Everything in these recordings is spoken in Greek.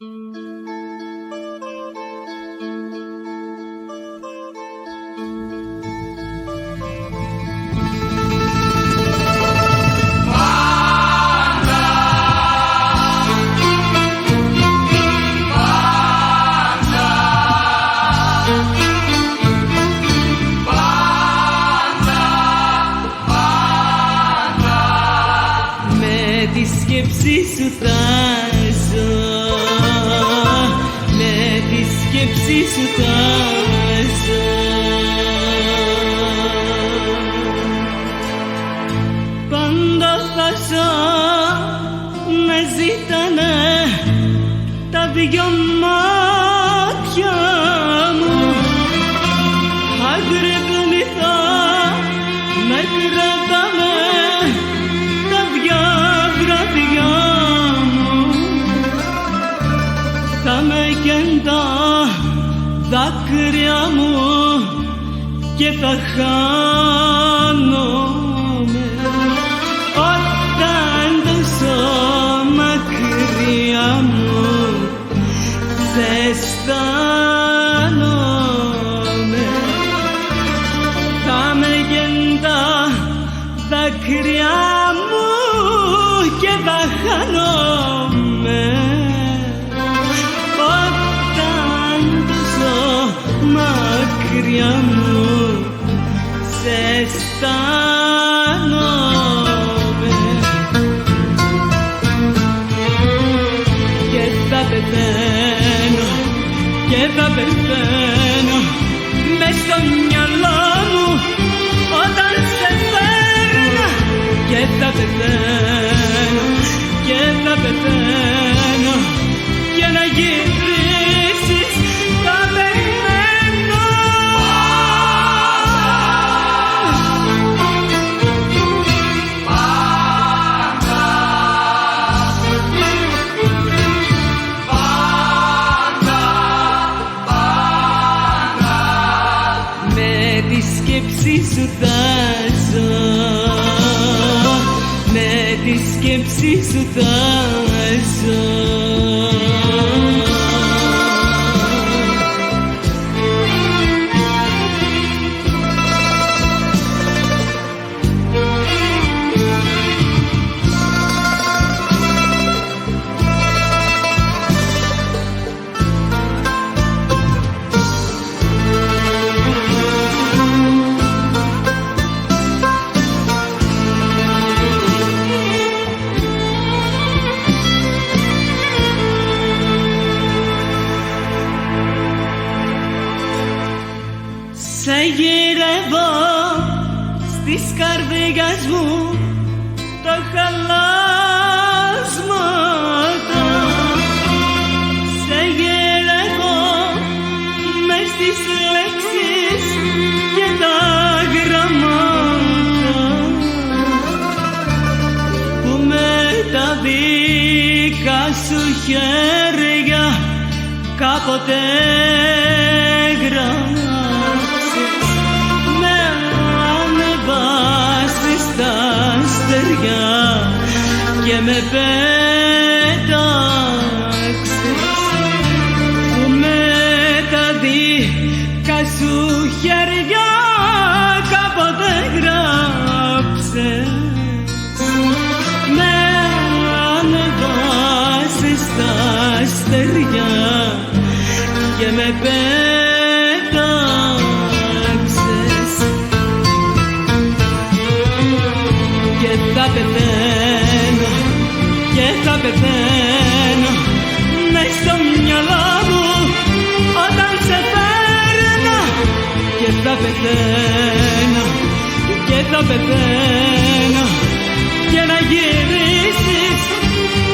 Τη σκέψη σου θα ζω, με τη σκέψη σου θα ζω. Πάντα θα ζω, με ζήτανε τα δυο μάτια μου. Αγρυπνηθώ, με κρατάνε τα δυο βράδια μου. Θα με κεντά δάκρυα μου και θα χάνομαι όταν τόσο μακριά μου ζεστάνομαι. Θα με κεντά δάκρυα μου και θα χάνομαι όταν τόσο μακριά μου ζεστάνομαι. Και θα πεθαίνω, και θα πεθαίνω μες στο μυαλό μου όταν σε φέρνα. Και θα πεθαίνω, και θα πεθαίνω για να γυρίσεις θα περιμένω. Πάντα, πάντα, πάντα με τη σκέψη σου θα ζω, με τη σκέψη σου θα ζω. Σε γυρεύω στις καρδιάς μου τα χαλάσματα. Σε γυρεύω μες στις λέξεις και τα γραμμάτα που με τα δικά σου χέρια κάποτε γραμμάτα. Και με πέταξες που με τα δικά σου χέρια κάποτε γράψες. Με ανεβάσεις στα αστέρια και με πέταξες. Και θα πεθαίνω, και θα πεθαίνω μες στο μυαλό μου όταν σε φέρνω. Και θα πεθαίνω, και θα πεθαίνω για να γυρίσεις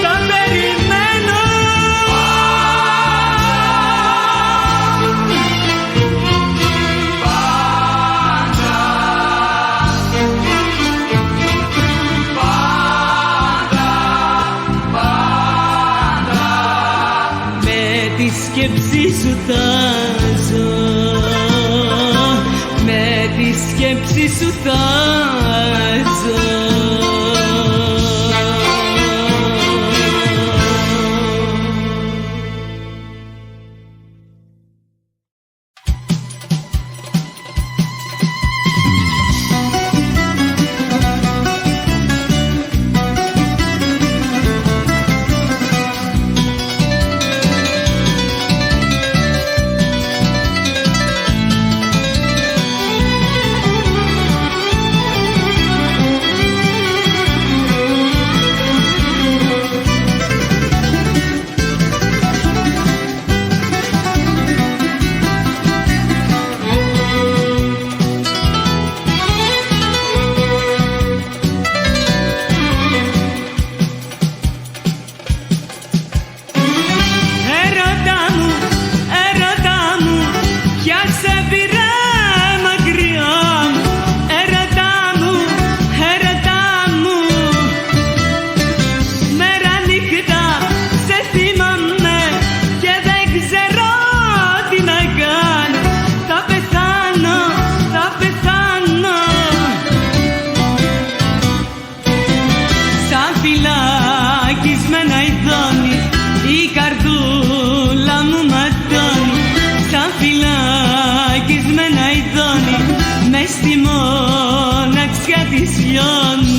θα περιμένω. Τη σκέψη σου θα ζω, με τη σκέψη σου θα ζω. της λιώνει.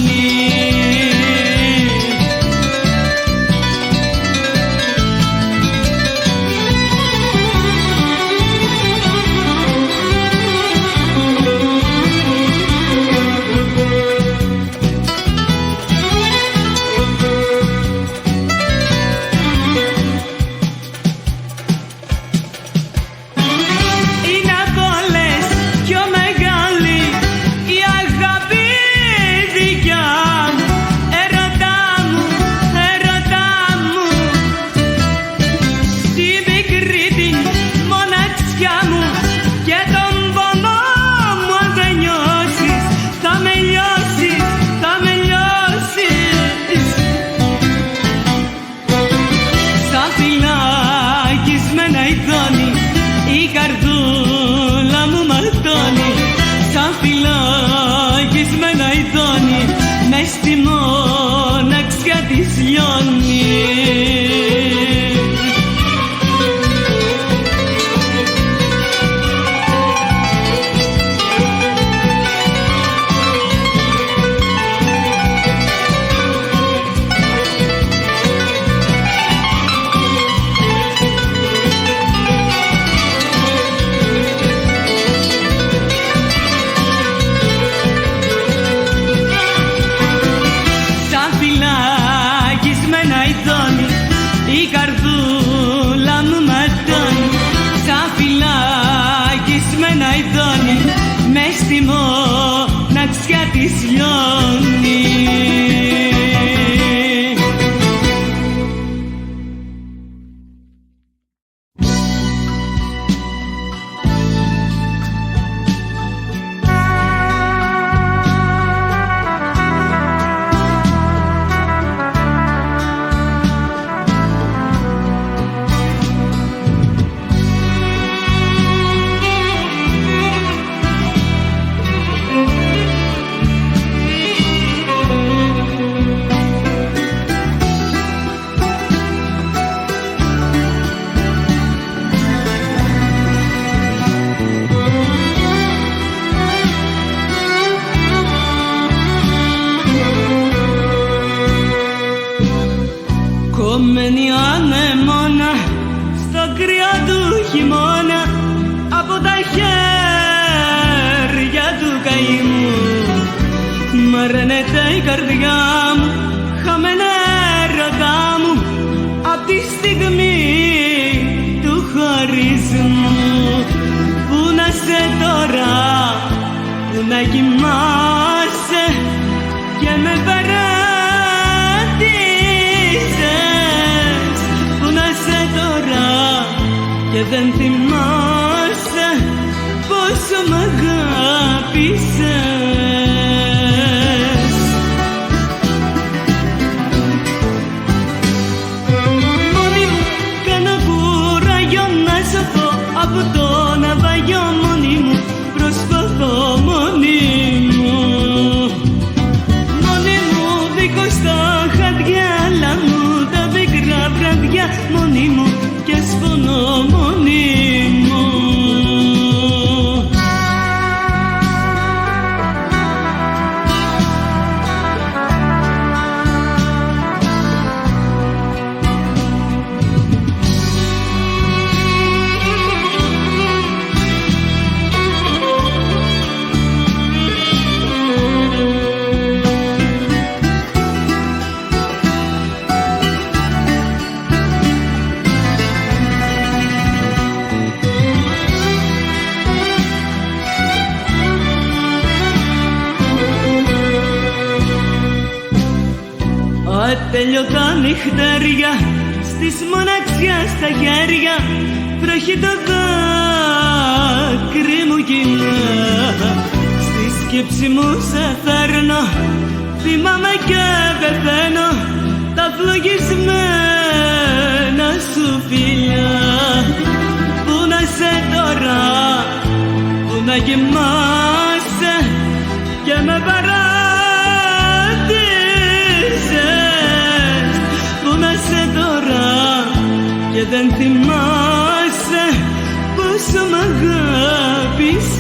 Η καρδούλα μου ματώνει, σαν φυλακισμένα ειδώνει, μες στη μοναξιά της λιώνει. Η καρδούλα μου ματώνει, σαν φυλακισμένα ειδώνει, μες στη μοναξιά της λιώνει. Κομμένη ανέμονα στο κρύο του χειμώνα, από τα χέρια του καημού μαραίνεται η καρδιά μου, χαμένα έρωτά μου, απ' τη στιγμή του χωρισμού. Πού να σε τώρα, πού να κοιμάσαι και με παράτησες, πού να σε τώρα και δεν θυμάσαι πόσο μ' αγάπησες. Μόνη μου κάνω κουράγιο να σωθώ από το ναυαγιό, μόνη μου προσπαθώ, μόνη μου, μόνη μου δίχως τα χαδιά, αλλά μου τα πικρά βραδιά, μόνη μου και σπονώ, μόνη μου. Ατέλειωτα νυχτέρια στις μοναξιάς στα χέρια, βρέχει το δάκρυ μου κοινά. Στη σκέψη μου σε φέρνω, θυμάμαι και πεθαίνω τα φλογισμένα σου φιλιά. Πού να σε τώρα, πού να κοιμάσαι και με παράτησες, πού να σε τώρα και δεν θυμάσαι πόσο μ' αγάπησες.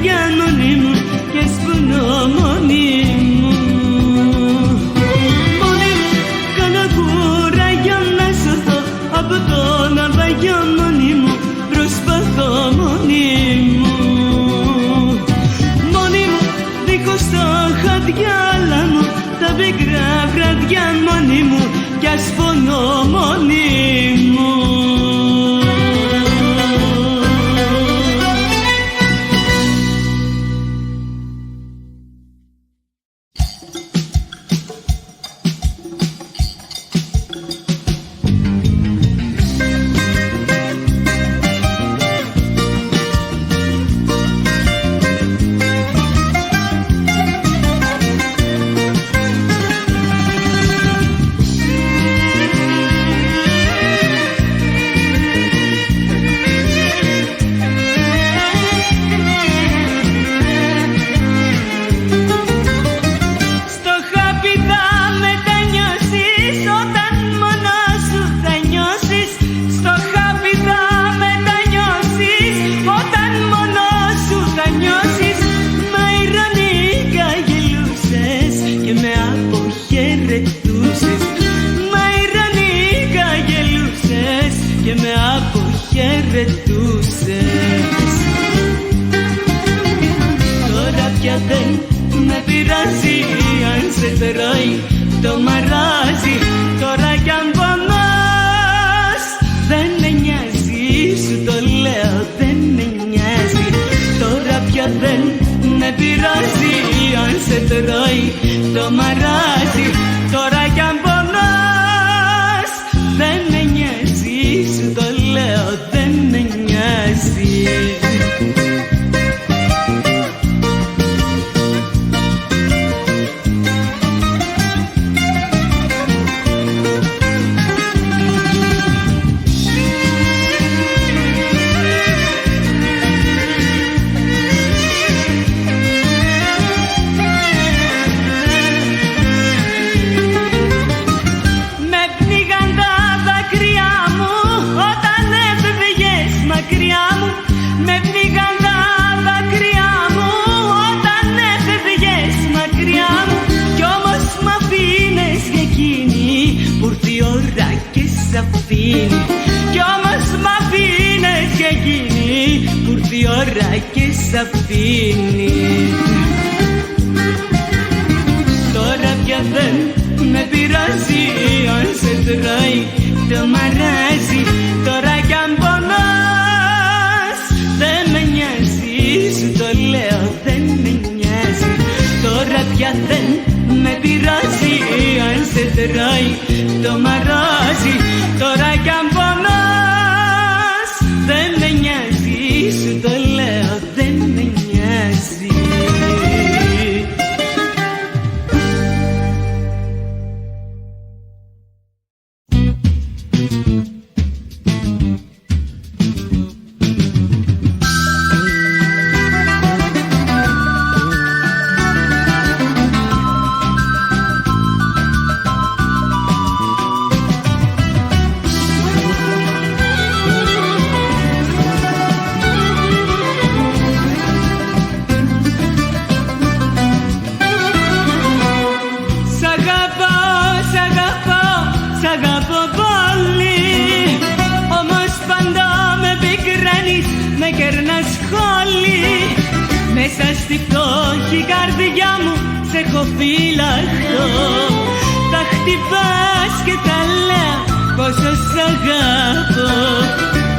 βραδιά μόνη μου και σπονώ μόνη μου. Μόνη μου κάνω κούρα για να σωθώ από το ναυαγιό, μόνη μου προσπαθώ μόνη μου. Μόνη μου δίχως το χαδιάλα μου τα πικρά βραδιά, μόνη μου κι ας πονώ μόνη μου. Τώρα πια δεν με πειράζει αν σε τρώει το μαράζι. Τώρα κι αν πονάς δεν με νοιάζει, σου το λέω δεν με νοιάζει. Τώρα πια δεν με πειράζει αν σε τρώει το μαράζι. Τώρα κι αν πονάς δεν με νοιάζει, σου το λέω δεν με νοιάζει. Κι όμως μ' αφήνες και εκείνη που ήρθε η ώρα και σ' αφήνει. Τώρα πια δεν με πειράζει αν σε τρώει το μαράζι. Τώρα κι αν πονάς δεν με νοιάζει, σου το λέω δεν με νοιάζει. Τώρα πια δεν με πειράζει αν σε τρώει το μαράζι. Τώρα κι αν πονάς δεν με νοιάζει, σου το λέω δεν με νοιάζει. Μέσα στη φτώχη καρδιά μου σε έχω φυλαχτώ. Τα χτυπάς και τα λέω πόσο σ' αγαπώ.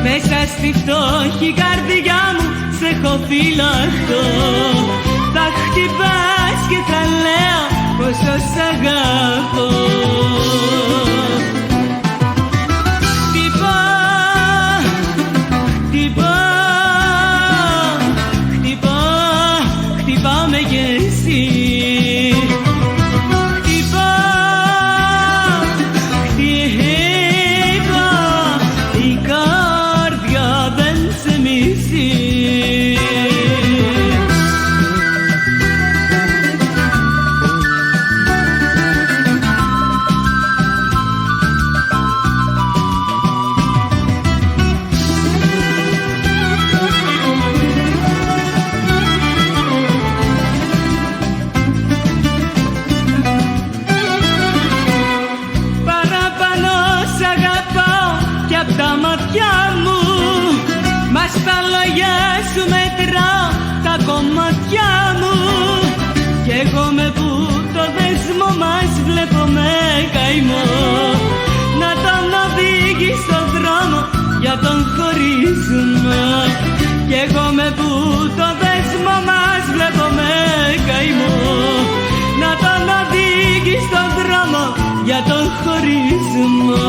Μέσα στη φτώχη καρδιά μου σε έχω φυλαχτώ. Τα χτυπάς και τα λέω πόσο σ' αγαπώ. στα λόγια σου μετράω τα κομμάτια μου κι εγώ με που το δεσμό μας βλέπω με καημό να τον οδηγεί στον δρόμο για τον χωρισμό κι εγώ με που το δεσμό μας βλέπω με καημό να τον οδηγεί στον δρόμο για τον χωρισμό.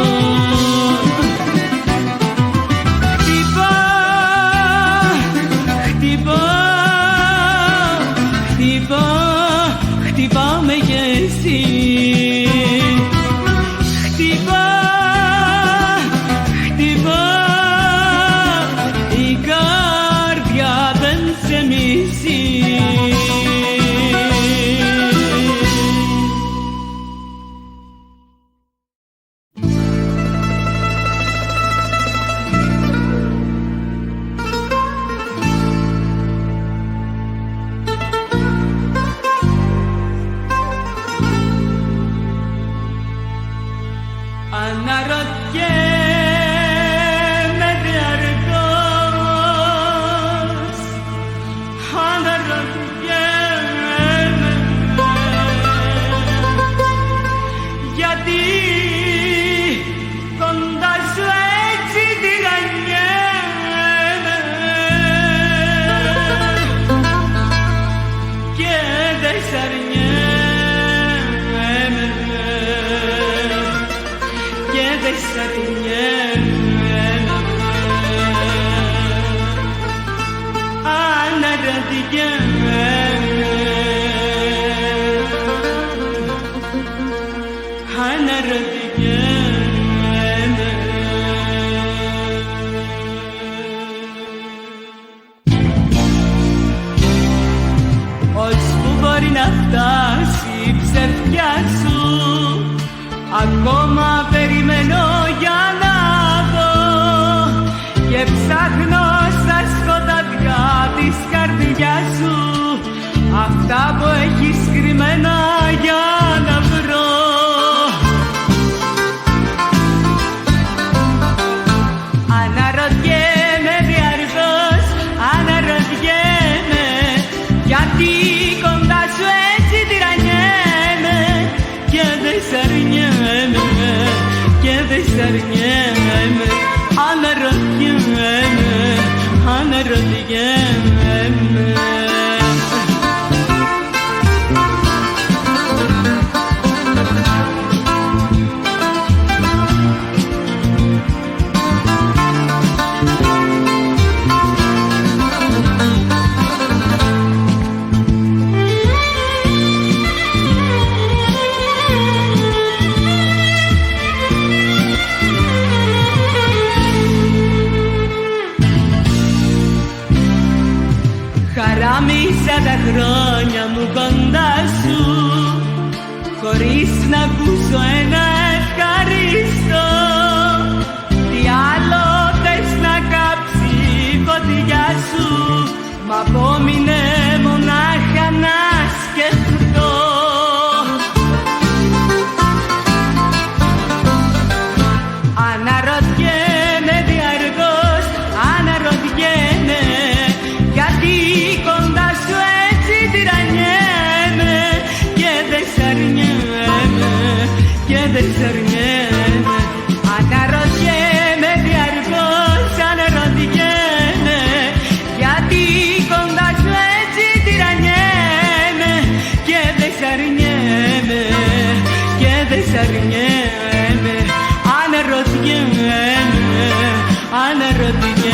Χτυπάμε κι εσύ. Χτυπά, η καρδιά δεν σε μισεί. Αναρωτιέμαι διαρκώς, αναρωτιέμαι γιατί κοντά σου έτσι τυραννιέμαι και δεν σ' αρνιέμαι και δεν σ' αρνιέμαι. Αναρωτιέμαι, αναρωτιέμαι. Ως που μπορεί να φτάσει η ψευδιά σου ακόμα περιμένω για να δω και ψάχνω στα σκοτάδια της καρδιάς σου αυτά που έχεις κρυμμένα για να βρω. Αναρωτιέμαι διαρκώς, αναρωτιέμαι γιατί κοντά σου έτσι τυραννιέμαι και δεν σ' αρνιέμαι και δεν σ' αρνιέμαι. Αναρωτιέμαι, αναρωτιέμαι. Χαράμισα τα χρόνια μου κοντά σου χωρίς να ακούσω ένα ευχαριστώ. Τι άλλο θες να κάψει η φωτιά σου, μ' απόμεινε μονάχα να σκεφτώ. Αναρωτιέμαι διαρκώς, αναρωτιέμαι γιατί κοντά σου έτσι τυραννιέμαι και δεν σ' αρνιέμαι και δεν σ' αρνιέμαι. Αναρωτιέμαι διαρκώς, αναρωτιέμαι γιατί κοντά σου έτσι τυραννιέμαι και δεν σ' αρνιέμαι και δεν σ' αρνιέμαι. Αναρωτιέμαι, αναρωτιέμαι.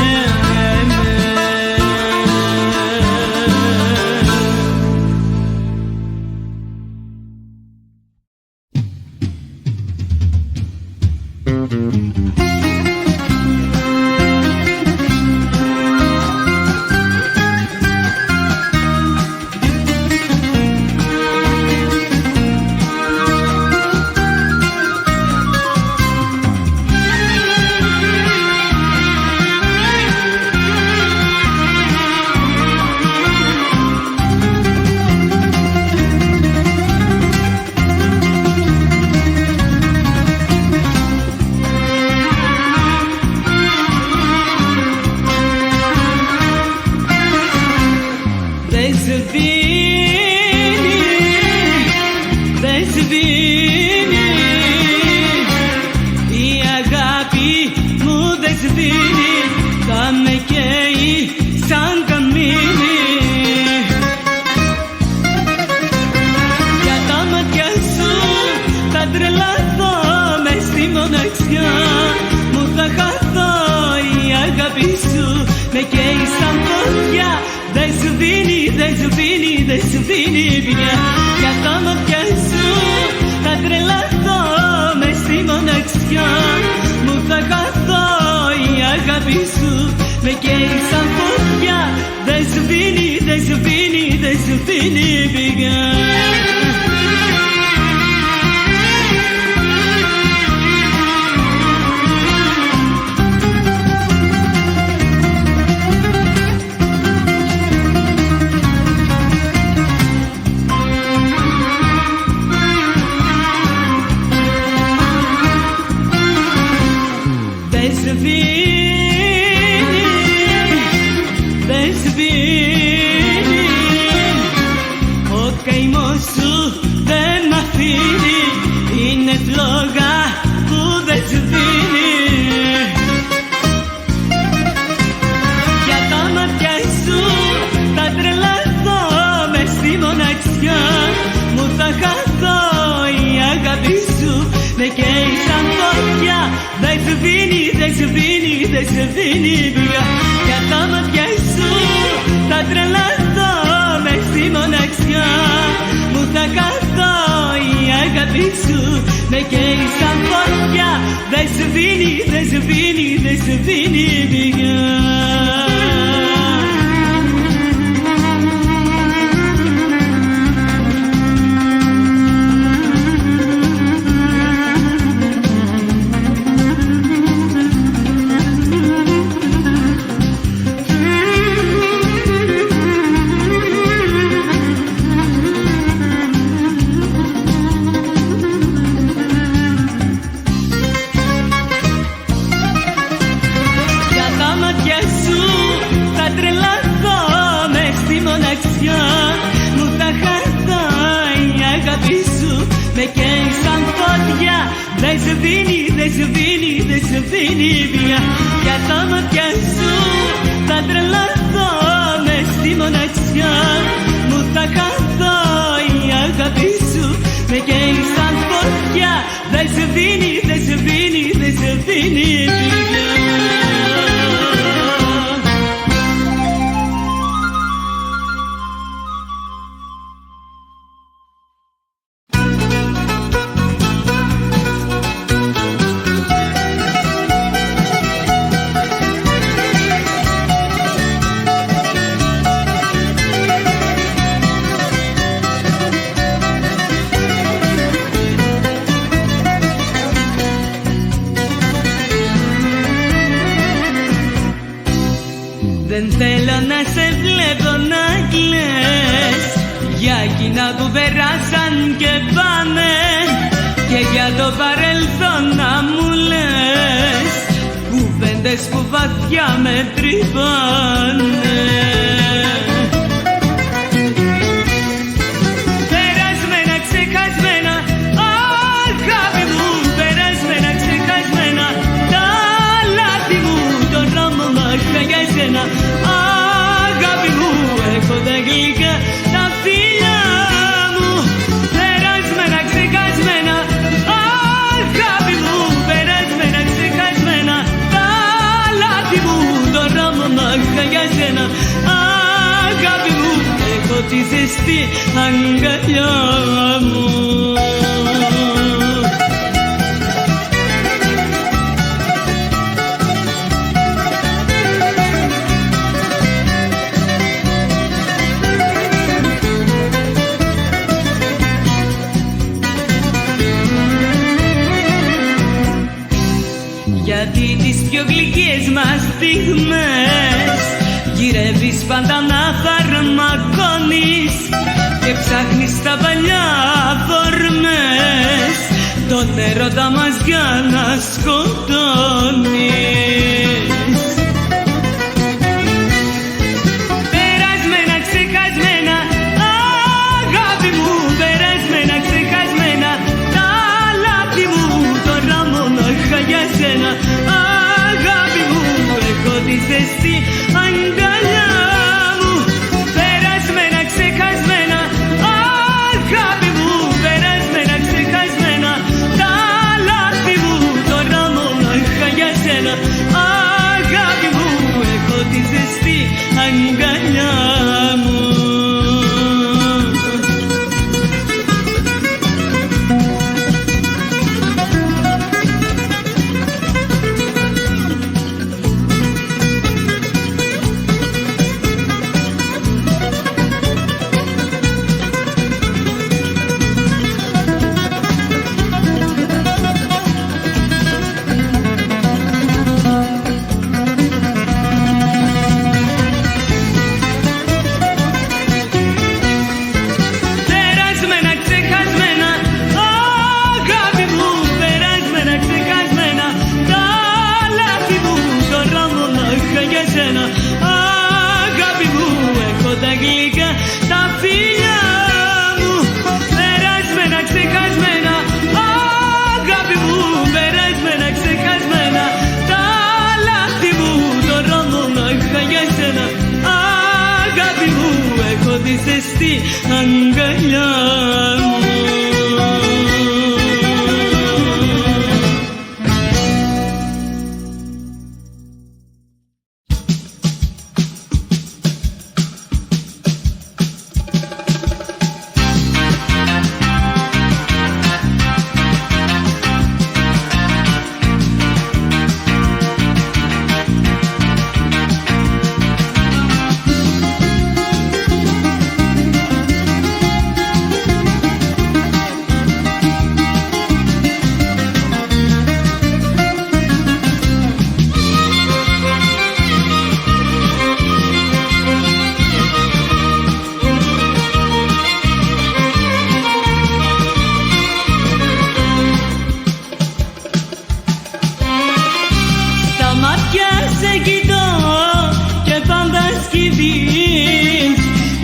σβήνει, η αγάπη μου δεν σβήνει, θα με καίει σαν καμίνι. Για τα μάτια σου θα τρελαθώ, μες στη μοναξιά μου θα χαθώ, η αγάπη σου με καίει σαν φωτιά, δεν σβήνει, δεν σβήνει, δεν σβήνει πια. Για τα μάτια σου θα τρελαθώ, μες στη μοναξιά μου θα χαθώ, η αγάπη σου με καίει σαν φωτιά, δεν σβήνει, δεν σβήνει, δεν σβήνει πια. Δεν σβήνει, ο καημός σου δεν μ' αφήνει, είναι φλόγα που δεν σβήνει. Για τα μάτια σου θα τρελαθώ, μες στη μοναξιά μου θα χαθώ, η αγάπη σου με καίει σαν φωτιά, δεν σβήνει, δεν σβήνει, δεν σβήνει πια. Για τα μάτια σου θα τρελαθώ, μες στη μοναξιά μου θα χαθώ, η αγάπη σου με καίει σαν φωτιά, δεν σβήνει, δεν σβήνει, δεν σβήνει πια. Μου θα χαθώ, η αγάπη σου με καίει σαν φωτιά, δεν σβήνει, δεν σβήνει, δεν σβήνει πια. Για τα μάτια σου θα τρελαθώ, μες στη μοναξιά μου θα χαθώ, η αγάπη σου με καίει σαν φωτιά, δεν σβήνει, δεν σβήνει, δεν σβήνει πια. Δεν θέλω να σε βλέπω να κλαις, για εκείνα που περάσαν και πάνε, και για το παρελθόν να μου λες κουβέντες που βαθιά με τρυπάνε. Περασμένα, ξεχασμένα, αγάπη μου, περασμένα, ξεχασμένα, τα λάθη μου, το δρόμο μάχα για σένα. Αγάπη μου, έχω τα γλυκά τα φιλιά μου, περασμένα, ξεχασμένα, αγάπη μου, περασμένα, ξεχασμένα, τα λάθη μου, το δρόμο μάχα για σένα. Αγάπη μου, έχω τη ζεστή αγκαλιά μου. Γιατί τις πιο γλυκές μας στιγμές γυρεύεις πάντα να φαρμακώνεις και ψάχνεις τα παλιά φορμές, τον έρωτα μας για να σκοτώνεις. Περασμένα, ξεχασμένα, αγάπη μου, περασμένα, ξεχασμένα, στη αγκαλιά μου.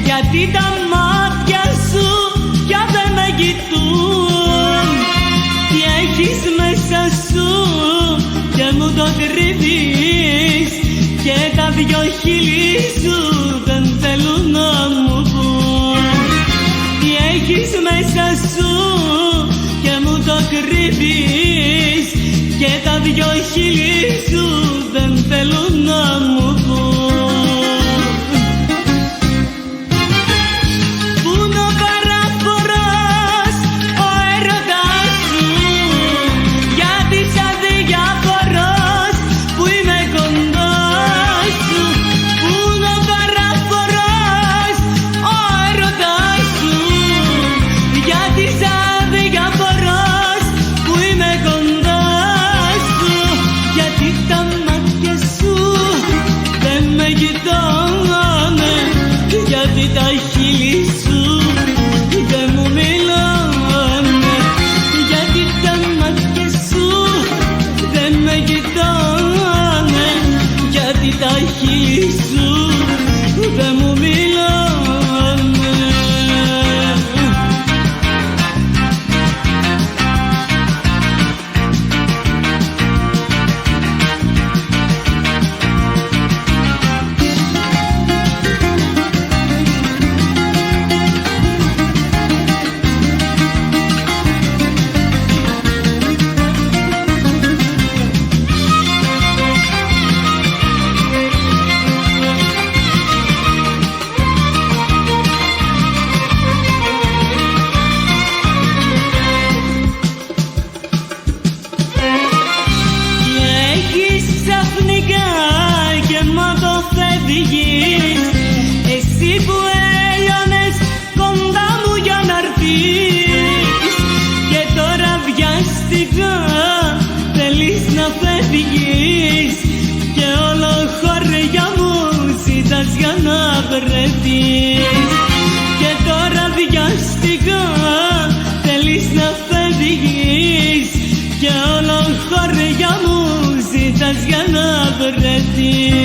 Γιατί τα μάτια σου πια δεν με κοιτούν. Τι έχεις μέσα σου και μου το κρύβεις, και τα δυο χείλη σου δεν θέλουν να μου πούν. Τι έχεις μέσα σου και μου το κρύβεις, και τα δυο χείλη σου δεν θέλουν να μου πούν. Τα χείλη σου δεν μου μιλάνε, γιατί τα μάτια σου δεν με κοιτάνε, γιατί τα χείλη σου δεν μου μιλάνε. Εσύ που έλειωνες κοντά μου για να έρθεις, και τώρα βιαστικά θέλεις να φεύγεις, και όλο χωριά μου ζητάς για να βρεθείς. Και τώρα βιαστικά θέλεις να φεύγεις, και όλο χωριά μου ζητάς για να βρεθείς.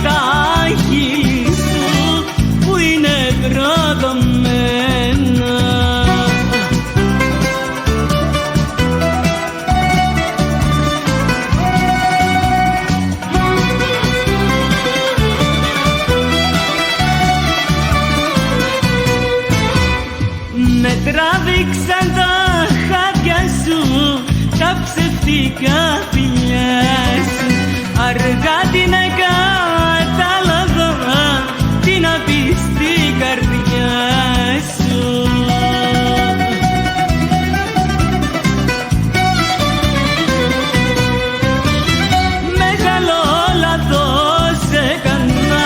τα χείλη σου που είναι προδομένα. Με τράβηξαν τα χάδια σου, τα ψευτικά φιλιά σου. Αργά την κατάλαβα την απίστη καρδιά σου. Μεγάλο λάθος έκανα,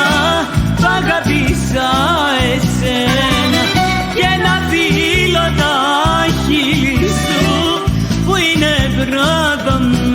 π' αγάπησα εσένα και να φίλω τα χείλη σου που είναι προδομένα.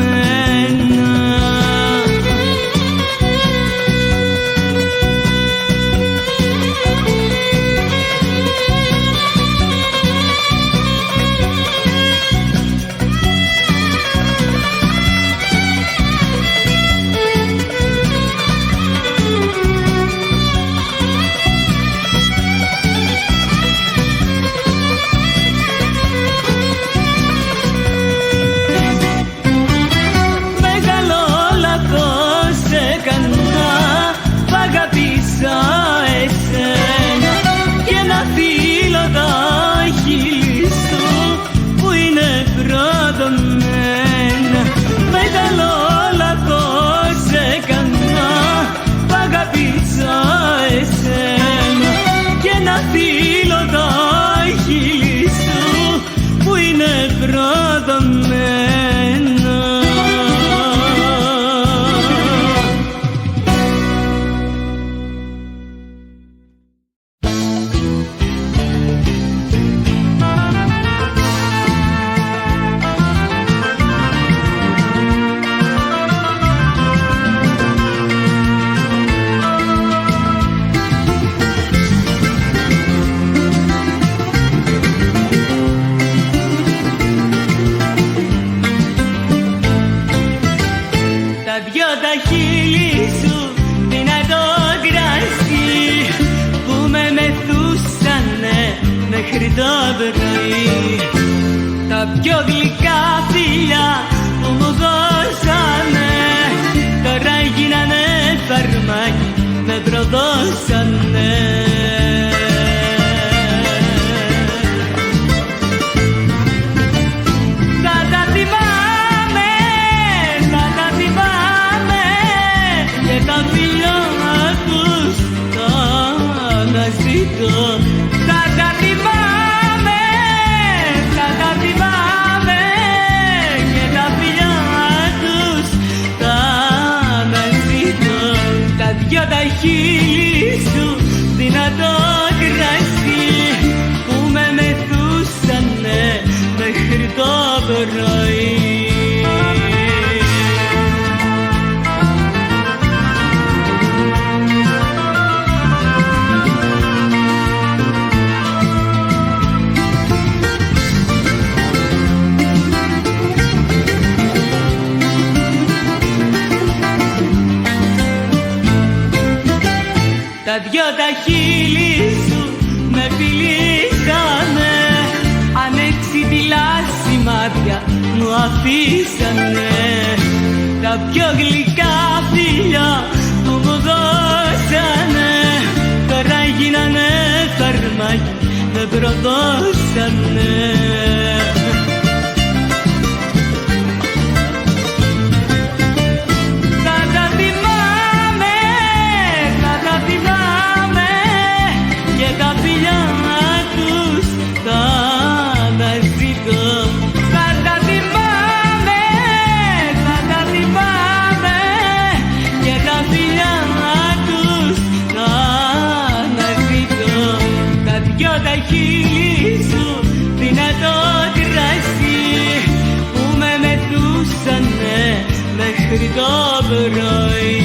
Εσένα και να φίλω τα χείλη σου που είναι προδομένα. Μεγάλο λάθος έκανα, π' αγάπησα εσένα και να φίλω τα χείλη σου που είναι προδομένα. Τα δυο τα χείλη σου δυνατό κρασί που με μεθούσανε μέχρι το πρωί. Τα πιο γλυκά φιλιά που μου δώσανε τώρα γίνανε φαρμάκι, με προδώσανε. Θα τα θυμάμαι, θα τα θυμάμαι και τα φιλιά τους θα αναζητώ. Τα δυο τα χείλη σου δυνατό κρασί που με μεθούσανε μέχρι το πρωί. Τα δυο τα χείλη σου με φιλήσανε, ανεξιτηλά σημάδια μου αφήσανε. Τα πιο γλυκά φιλιά που μου δώσανε τώρα γίνανε φαρμάκι, με προδώσανε. Τα φιλιά τους θα αναζητώ. Θα τα θυμάμαι, θα τα θυμάμαι και τα φιλιά τους θα αναζητώ. Τα δυο τα χείλη σου δυνατό κρασί που με μεθούσανε μέχρι το πρωί.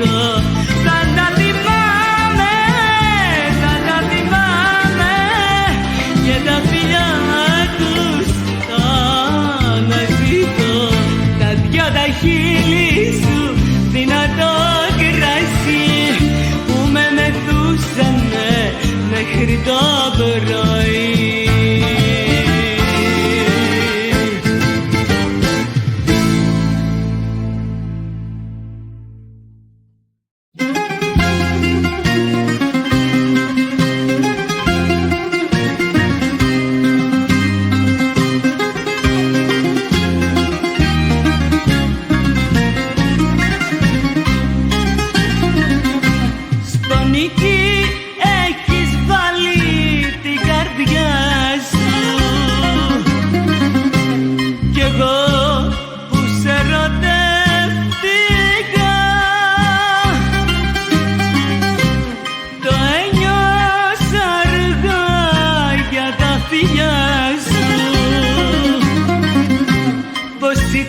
ζητώ. Θα τα θυμάμαι και τα φιλιά τους θα αναζητώ. Τα δυο τα χείλη σου δυνατό κρασί που με μεθούσανε μέχρι το πρωί.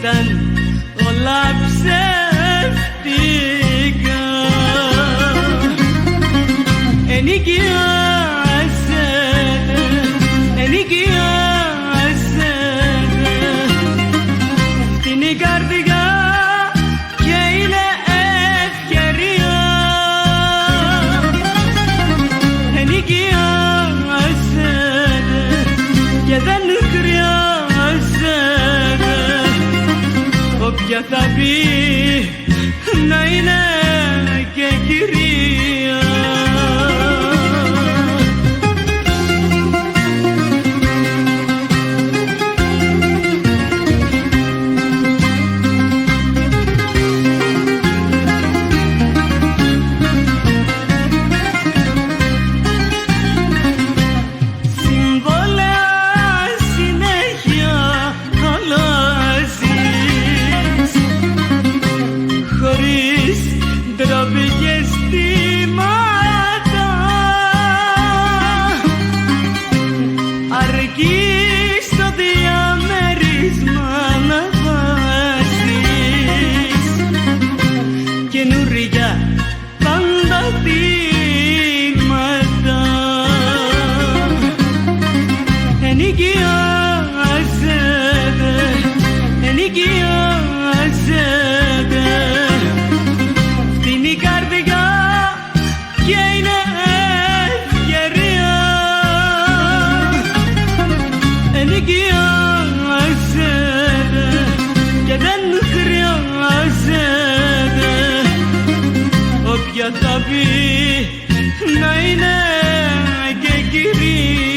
Ήταν όλα ψεύτικα. Ενοικιάσαι την καρδιά και είναι ευκαιρία. Ενοικιάσαι και δεν χρειάζεται όποια θα πει να είναι και κυρία. Θα πει να είναι και κυρία.